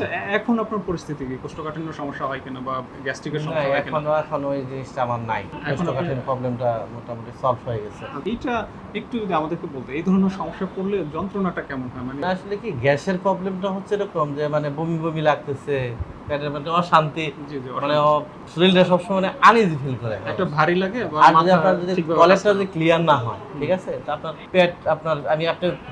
আচ্ছা এখন আপনার পরিস্থিতি কি? কোষ্ঠকাঠিন্য সমস্যা হয় কিনা বা গ্যাস্ট্রিকের সমস্যা হয় কিনা? এখন ওই জিনিসটা আমার নাই। এখন কোষ্ঠকাঠিন্য প্রবলেমটা মোটামুটি সলভ হয়ে গেছে। এইটা একটু যদি আমাদেরকে বলতে, এই ধরনের সমস্যা পড়লে যন্ত্রণাটা কেমন হয়? মানে আসলে কি গ্যাসের প্রবলেমটা হচ্ছে এরকম যে মানে বমি বমি লাগতেছে, পেটের মধ্যে অশান্তি, জি, জি, মানে শরীরটা সবসময় মানে আনইজি ফিল করে। একটা ভারী লাগে বা আর যদি মাথা আপনার যদি ঠিকভাবে টয়লেটটা কাজ যদি ক্লিয়ার না হয়, ঠিক আছে, তো আপনার পেট আপনি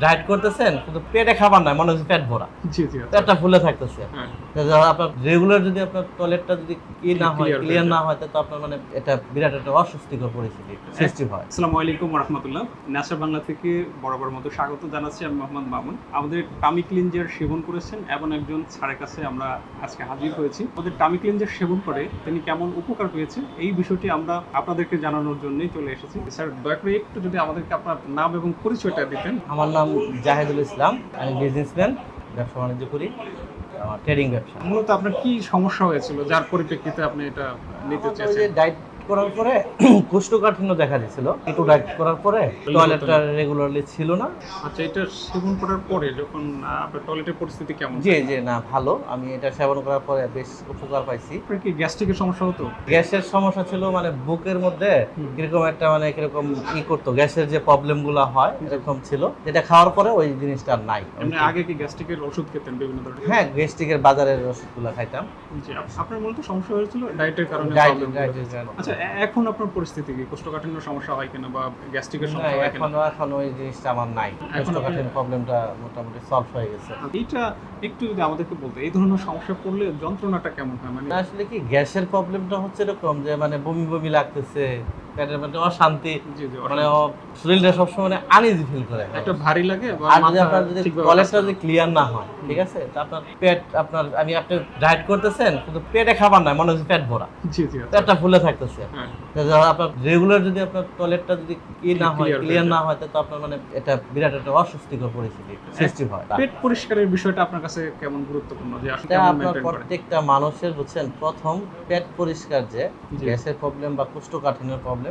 ডায়েট করতেছেন কিন্তু পেটে খাবার নাই, মনে হচ্ছে পেট ভরা, জি, জি, আচ্ছা। পেটটা ফুলে থাকতেছে। হ্যাঁ। তো যখন আপনার রেগুলার যদি আপনার টয়লেটটা যদি Clear ক্লিয়ার হয়ে না যায়। হয়, তো আপনার মানে এটা বিরাট একটা অস্বস্তিকর পরিস্থিতি সৃষ্টি হয়। আসসালামু আলাইকুম ওয়া রাহমাতুল্লাহ। ন্যাচার বাংলা থেকে বরাবর মতো স্বাগত জানাচ্ছি। আমি মোহাম্মদ মামুন। আমাদের টামি ক্লিনজার সেবন করেছেন এমন একজন স্যারের কাছে আমরা আজকে হাজির হয়েছি। আমাদের টামি ক্লিনজার সেবন করে তিনি কেমন উপকার পেয়েছেন এই বিষয়টি আমরা আপনাদেরকে জানানোর জন্যই চলে এসেছি। স্যার দয়া করে একটু যদি আমাদেরকে আপনার নাম এবং পরিচয়টা দিতেন। আমার নাম জাহিদুল ইসলাম, আমি বিজনেসম্যান, ব্যবসা বাণিজ্য করি, আমার ট্রেডিং ব্যবসা। মূলত আপনার কি সমস্যা হয়েছিল যার পরিপ্রেক্ষিতে আপনি এটা নিতে ওই যে চেয়েছেন? ডায়েট করার পরে কোষ্ঠকাঠিন্য দেখা দিয়েছিল, একটু ডায়েট করার পরে টয়লেটটা রেগুলারলি ছিল না। আচ্ছা, এটা সেবন করার পরে যখন আপনার টয়লেটের পরিস্থিতি কেমন? জি জি, না ভালো, আমি এটা সেবন করার পরে বেশ উপকার পাইছি। আপনার কি গ্যাস্ট্রিকের সমস্যা হতো? গ্যাসের সমস্যা ছিল, মানে বুকের মধ্যে কিরকম একটা মানে কিরকম করতো, গ্যাসের যে প্রবলেম গুলা হয় এরকম ছিল, যেটা খাওয়ার পরে ওই জিনিসটা আর নাই। এমনি আগে কি গ্যাস্ট্রিকের ওষুধ খেতেন বিভিন্ন ধরনের? হ্যাঁ, গ্যাস্ট্রিকের বাজারের ওষুধগুলো খাইতাম। জি, আপনার মূলত সমস্যা হয়েছিল ডায়েটের কারণে ডায়েটের problem গুলো। কারণে। আচ্ছা এখন আপনার পরিস্থিতি কি? কোষ্ঠকাঠিন্য সমস্যা হয় কিনা বা গ্যাস্ট্রিকের সমস্যা হয় কিনা? এখন ওই জিনিসটা আমার নাই। কোষ্ঠকাঠিন্য প্রবলেমটা মোটামুটি সলভ হয়ে গেছে। এইটা একটু যদি আমাদেরকে বলতে, এই ধরনের সমস্যা পড়লে যন্ত্রণাটা কেমন হয়? মানে আসলে কি গ্যাসের প্রবলেমটা হচ্ছে এরকম যে মানে বমি বমি লাগতেছে, পেটের মধ্যে অশান্তি, জি, জি, মানে শরীরটা সবসময় মানে আনইজি ফিল করে। একটা ভারী লাগে বা আর যদি মাথা আপনার যদি ঠিকভাবে টয়লেটটা কাজ যদি ক্লিয়ার না হয়, ঠিক আছে, তো আপনার পেট আপনি ডায়েট করতেছেন কিন্তু পেটে খাবার নাই, মনে হচ্ছে পেট ভরা, জি, জি, আচ্ছা। পেটটা ফুলে থাকতেছে। হ্যাঁ। তো যখন আপনার রেগুলার যদি আপনার টয়লেটটা যদি Clear ক্লিয়ার হয়ে না যায়। হয়, তো আপনার মানে এটা বিরাট একটা অস্বস্তিকর পরিস্থিতি সৃষ্টি হয়। পেট পরিষ্কারের বিষয়টা আপনার কাছে কেমন গুরুত্বপূর্ণ যে আসলে এটা কেমন আপনার মেইনটেইন করেন? প্রত্যেকটা মানুষের, বুঝছেন, প্রথম পেট পরিষ্কার যে জি। গ্যাসের প্রবলেম বা কোষ্ঠকাঠিন্যের প্রবলেম,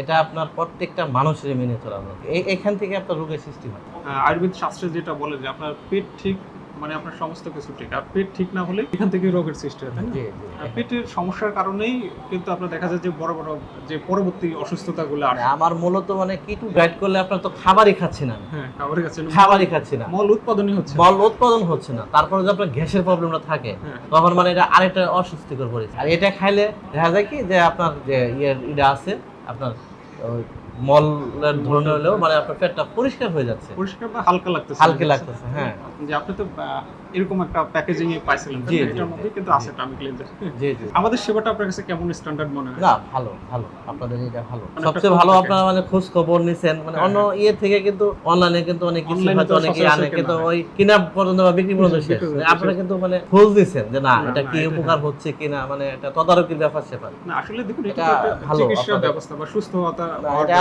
এটা আপনার প্রত্যেকটা মানুষের মেনে চলা উচিত। এখান থেকে আপনার রোগের সৃষ্টি হয়। আয়ুর্বেদ শাস্ত্রে যেটা বলে যে আপনার পেট ঠিক মানে আপনার সমস্ত কিছু ঠিক, আর পেট ঠিক না হলে এখান থেকে রোগের সৃষ্টি হয়, তাই না? জি জি। আর পেটের সমস্যার কারণেই কিন্তু আপনার দেখা যায় যে বড় বড় যে পরবর্তী অসুস্থতাগুলো মানে আসে। আমার মূলত মানে কিটু ডায়েট করলে আপনার তো খাবারই খাচ্ছি না আমি। হ্যাঁ, খাবারের কাছে খাবারই খাচ্ছি না, মল উৎপাদনই হচ্ছে না। বল উৎপাদন হচ্ছে না, তারপরে যে আপনার গ্যাসের প্রবলেমটা থাকে, হ্যাঁ। তখন মানে এটা আরেকটা অস্বস্তিকর পরিস্থিতি। আর এটা খাইলে দেখা যায় কি যে আপনার যে এটা আছে, আপনার ওই মলের ধরনের হলেও মানে আপনার পেটটা পরিষ্কার হয়ে যাচ্ছে, পরিষ্কার বা হালকা লাগতেছে। হালকা লাগতেছে। হ্যাঁ যে আপনি তো এরকম একটা প্যাকেজিং এ পাইছিলেন, তাই জি, না? জি, এটার মধ্যে কিন্তু জি। আছে টামি ক্লিনজার। জি জি। আমাদের সেবাটা আপনার কাছে কেমন স্ট্যান্ডার্ড মনে হয়? না, ভালো ভালো, আপনাদের এটা ভালো, মানে সবচেয়ে একটা ভালো। থাকে। আপনারা মানে খোঁজ খবর নিছেন, মানে হ্যাঁ, অন্য ইয়ে থেকে কিন্তু অনলাইনে কিন্তু অনেক কিছু Online এ হয়তো তো অনেকে সচরাচর আনে, কেনা কিন্তু হয়। ওই কিনা পর্যন্ত বা বিক্রি পর্যন্ত শেষ। বিক্রি পর্যন্ত আপনারা শেষ। কিন্তু মানে খোঁজ দিচ্ছেন যে না না, এটা না, কি এটা উপকার হচ্ছে কিনা, মানে এটা তদারকির ব্যাপার স্যাপার। না আসলে দেখুন এটা এটা তো একটা ভালো, চিকিৎসা আপনাদের। ব্যবস্থা বা সুস্থ হওয়া না, এটা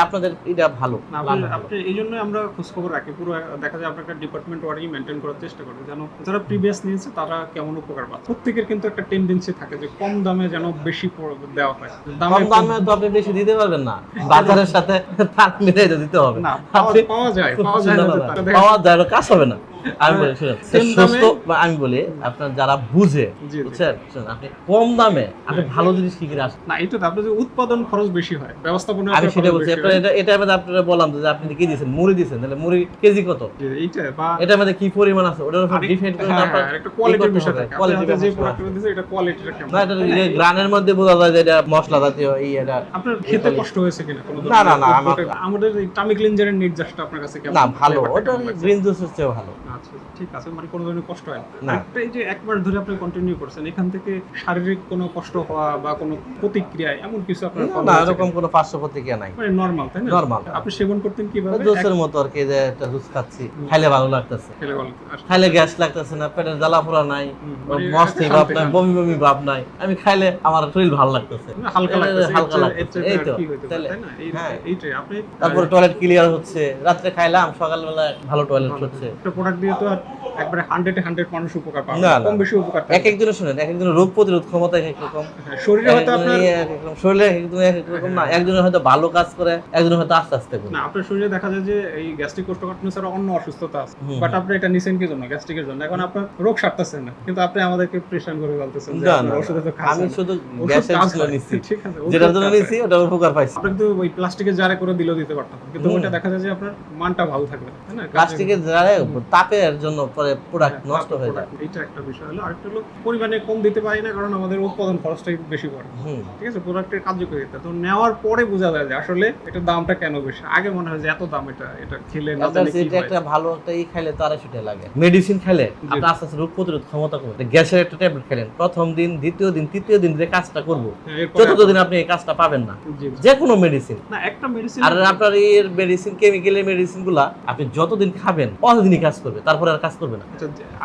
আপনাদের এটা ভালো। না আপনি এই জন্যই আমরা খোঁজ খবর রাখি। পুরো দেখা যায় আপনার একটা ডিপার্টমেন্ট ওয়ারি মেনটেন করার চেষ্টা করি যেন যারা প্রিভিয়াস নিয়েছে তারা কেমন উপকার পাচ্ছে। প্রত্যেকের কিন্তু একটা টেন্ডেন্সি থাকে যে কম দামে যেন বেশি দেওয়া হয়। কম দামে তো আপনি বেশি দিতে পারবেন না, বাজারের সাথে তাল মিলিয়ে তো দিতে হবে। না আপনি- পাওয়া যায় না যে তারা দেখা- পাওয়া যায় না, কাজ হবে না। আমি বলি শুনেন, Same সুস্থ দামে- বা আমি বলি আপনার যারা বুঝে, জি, জি। বুঝছেন, শুনেন, আপনি কম দামে আপনি ভালো জিনিস কি করে আসেন। না এটা তো আপনার যে উৎপাদন খরচ বেশি হয়, ব্যবস্থাপনা আমি সেটা বলছি, এটা মধ্যে আপনারা বললাম যে আপনি কি দিয়েছেন, মুড়ি দিয়েছেন, তাহলে মুড়ি কেজি কত, এইটা বা এটার মধ্যে কি পরিমাণ আছে, ওটার উপর ডিপেন্ড করে তারপর একটা কোয়ালিটির বিষয় থাকে। কোয়ালিটি আপনি যে প্রোডাক্টটা দিয়েছে এটা কোয়ালিটিটা কেমন? না, এটা গ্রানের মধ্যে বোঝা যায় যে এটা মশলা জাতীয় এটা। আপনার খেতে কষ্ট হয়েছে কিনা কোনো না, না, না, আমাদের এই টামি ক্লিনজারের নির্যাসটা আপনার কাছে কেমন? না ভালো, ব্যাপারটা ওটা কেমন লাগছে? গ্রিন জুসের চেয়ে ভালো। আচ্ছা ঠিক আছে, মানে কোনো ধরনের কষ্ট হয় না। একটা এই যে একবার ধরে আপনি কন্টিনিউ করছেন, এখান থেকে শারীরিক কোনো কষ্ট হওয়া বা কোনো প্রতিক্রিয়া এমন কিছু আপনার না, follow না, হয়েছে এরকম কিনা? কোনো পার্শ্ব প্রতিক্রিয়া নাই, মানে নরমাল তাই না? Normal। আপনি সেবন করতেন কিভাবে? জুসের মতো আর কি, যে একটা জুস খাচ্ছি, খাইলে ভালো লাগতেছে, খেলে ভালো আসলে। খাইলে গ্যাস লাগতেছে না, পেটের জ্বালা পোড়া নাই, মানে মস্তি একটা ভাব শান্তি, নাই, হ্যাঁ। বমি বমি ভাব নাই, আমি খাইলে আমার শরীর ভালো লাগতেছে, হালকা লাগতেছে, হালকা এর লাগতেছে, চেয়ে এই আর তো। কি হইতে পারে, তাহলে তাই না? হ্যাঁ। এইটাই আপনি তারপরে টয়লেট ক্লিয়ার হচ্ছে, রাত্রে খাইলাম, সকালবেলা ভালো টয়লেট হচ্ছে। একটা প্রোডাক্ট দিয়ে তো আর একবারে 100 মানুষ উপকার পাবে না, না, না। কম বেশি উপকার এক একজনের শুনেন, এক একজনের রোগ প্রতিরোধ ক্ষমতা এক এক রকম, হ্যাঁ, শরীরে হয়তো আপনার শরীরে এক এক রকম না, একজনের হয়তো ভালো কাজ করে, একজনের হয়তো আস্তে আস্তে করে। না আপনার শরীরে দেখা যায় যে এই গ্যাস্ট্রিক কোষ্ঠকাঠিন্য ছাড়া অন্য অসুস্থতা আছে, হুম, বাট আপনি এটা নিছেন কি জন্য? গ্যাস্ট্রিকের জন্য। এখন আপনার রোগ সারতেছেন না, কিন্তু আপনি আমাদেরকে প্রেশান করে বলতেছেন যে না, আপনার না, ওষুধে তো না, কাজ আমি হয় না। শুধু ওষুধ গ্যাসের কাজ জন্য হয়, নিচ্ছি, ঠিক আছে, ওষুধ যেটার জন্য কাজ নিচ্ছি হয়। ওটার উপকার পাইছি। আপনি কিন্তু ওই প্লাস্টিকের জারে করে দিতে পারতেন, কিন্তু হুম। ওইটা দেখা যায় যে আপনার মানটা ভালো থাকবে না, তাই না? প্লাস্টিকের জারে তাপের জন্য পরে প্রোডাক্ট হ্যাঁ, নষ্ট হয়ে যায়। এইটা একটা বিষয় হলো। আরেকটা হলো পরিমাণে কম দিতে পারি না, কারণ আমাদের উৎপাদন খরচটাই বেশি পড়ে। হুম, ঠিক আছে, প্রোডাক্টের কার্যকারিতা তো নেওয়ার পরে বোঝা যায় যে আসলে এটার দামটা কেন বেশি। আগে মনে হয় যে এত দাম, এটা খেলে না জানি কি এটা হয়। একটা ভালো একটা খাইলে তো 250 টাকা লাগে। মেডিসিন খাইলে আপনার আস্তে আস্তে রোগ প্রতিরোধ ক্ষমতা কমে। গ্যাসের একটা ট্যাবলেট খেলেন, প্রথম দিন, দ্বিতীয় দিন, তৃতীয় দিন যে কাজটা করবো, হ্যাঁ, এরপরে চতুর্থ দিন আপনি এই কাজটা পাবেন না। জি, যে কোনো মেডিসিন, না একটা মেডিসিন আর আপনার এর মেডিসিন, কেমিক্যালের মেডিসিন গুলা আপনি যতদিন খাবেন ততদিনই কাজ করবে, তারপরে আর কাজ করবে না।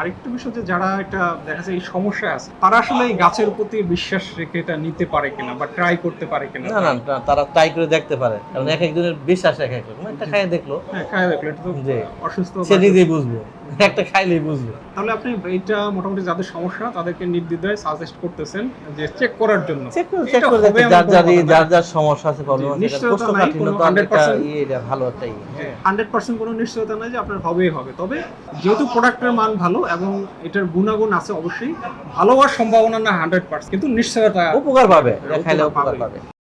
আরেকটা বিষয় যে যারা এটা দেখা যায় এই সমস্যা আছে, তারা আসলে এই গাছের প্রতি বিশ্বাস রেখে এটা নিতে পারে কিনা বা ট্রাই করতে পারে কিনা। না না না, তারা ট্রাই করে দেখতে পারে, কারণ এক একজনের বিশ্বাস এক এক রকম। একটা খাইয়ে দেখলো, হ্যাঁ খায় দেখলো এটা তো জি। অসুস্থ সে বা- নিজেই বুঝবে, একটা খাইলেই বুঝবে। তাহলে আপনি এইটা মোটামুটি যাদের সমস্যা তাদেরকে নির্দ্বিধায় সাজেস্ট করতেছেন যে চেক করার জন্য। চেক করে এটা দেখতে, হবে এমন যার কোনো যার কথা না। যার যার সমস্যা আছে, প্রবলেম আছে, নিশ্চয়তা নাই, কোষ্ঠকাঠিন্য কোনো তো একটা 100% এটা ভালো একটা হ্যাঁ। 100% কোনো নিশ্চয়তা নাই যে আপনার হবেই হবে, তবে যেহেতু প্রোডাক্টের মান ভালো এবং এটার গুণাগুণ আছে, অবশ্যই ভালো হওয়ার সম্ভাবনা না 100%, কিন্তু নিশ্চয়তা উপকার পাবে, হ্যাঁ, খাইলে উপকার উপকার পাবেই। পাবে।